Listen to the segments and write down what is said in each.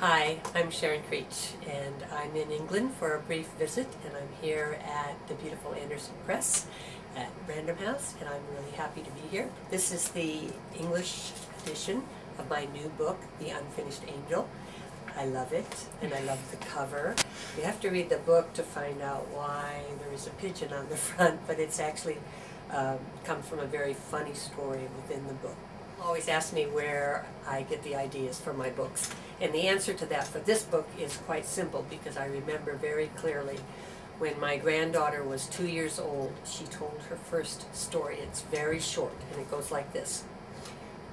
Hi, I'm Sharon Creech, and I'm in England for a brief visit, and I'm here at the beautiful Anderson Press at Random House, and I'm really happy to be here. This is the English edition of my new book, The Unfinished Angel. I love it, and I love the cover. You have to read the book to find out why there is a pigeon on the front, but it's actually come from a very funny story within the book. Always ask me where I get the ideas for my books, and the answer to that for this book is quite simple, because I remember very clearly when my granddaughter was 2 years old, she told her first story. It's very short, and it goes like this.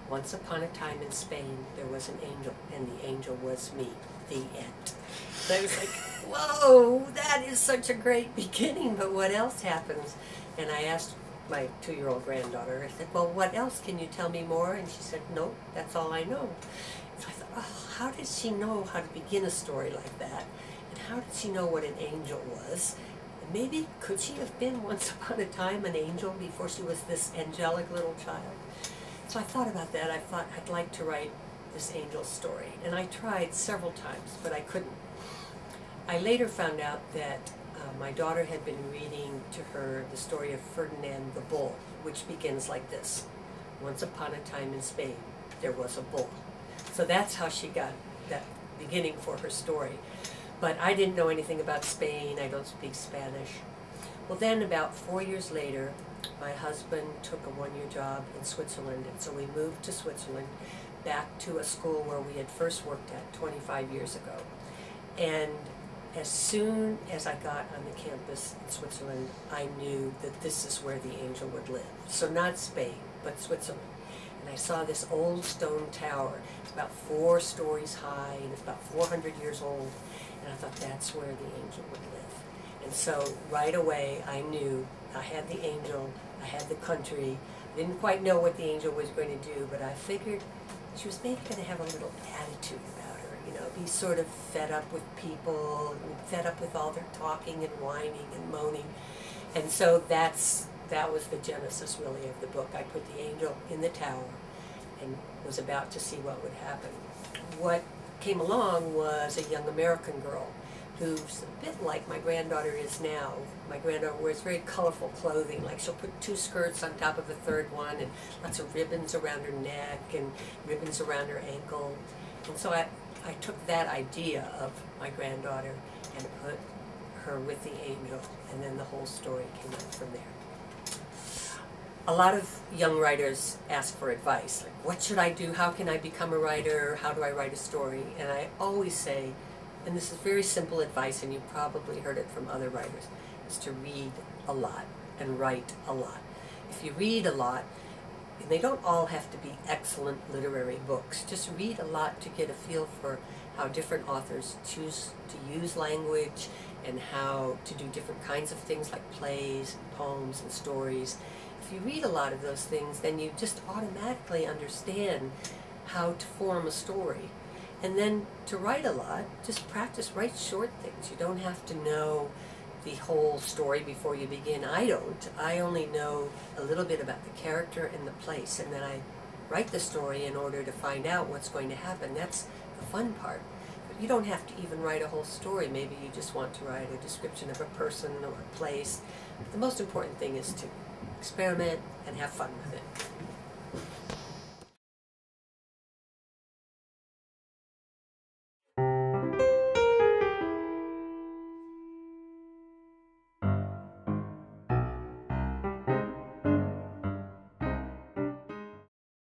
Once upon a time in Spain, there was an angel, and the angel was me. The end. So I was like, whoa, that is such a great beginning, but what else happens? And I asked my 2-year-old granddaughter, I said, well, what else? Can you tell me more? And she said, no, that's all I know. So I thought, oh, how did she know how to begin a story like that? And how did she know what an angel was? And maybe, could she have been once upon a time an angel before she was this angelic little child? So I thought about that. I thought I'd like to write this angel story. And I tried several times, but I couldn't. I later found out that my daughter had been reading to her the story of Ferdinand the Bull, which begins like this. Once upon a time in Spain, there was a bull. So that's how she got that beginning for her story. But I didn't know anything about Spain. I don't speak Spanish. Well, then about 4 years later, my husband took a one-year job in Switzerland, and so we moved to Switzerland, back to a school where we had first worked at 25 years ago. And as soon as I got on the campus in Switzerland, I knew that this is where the angel would live. So not Spain, but Switzerland. And I saw this old stone tower. It's about 4 stories high, and it's about 400 years old. And I thought, that's where the angel would live. And so right away, I knew I had the angel, I had the country. I didn't quite know what the angel was going to do, but I figured she was maybe going to have a little attitude about her, you know, be sort of fed up with people, fed up with all their talking and whining and moaning. And so that was the genesis, really, of the book. I put the angel in the tower and was about to see what would happen. What came along was a young American girl who's a bit like my granddaughter is now. My granddaughter wears very colorful clothing, like she'll put 2 skirts on top of a third one, and lots of ribbons around her neck and ribbons around her ankle. And so I took that idea of my granddaughter and put her with the angel, and then the whole story came out from there. A lot of young writers ask for advice, like, what should I do? How can I become a writer? How do I write a story? And I always say, and this is very simple advice, and you've probably heard it from other writers, is to read a lot and write a lot. If you read a lot, and they don't all have to be excellent literary books, just read a lot to get a feel for how different authors choose to use language and how to do different kinds of things like plays, and poems, and stories. If you read a lot of those things, then you just automatically understand how to form a story. And then to write a lot, just practice, write short things. You don't have to know the whole story before you begin. I don't. I only know a little bit about the character and the place, and then I write the story in order to find out what's going to happen. That's the fun part. But you don't have to even write a whole story. Maybe you just want to write a description of a person or a place. The most important thing is to experiment and have fun with it.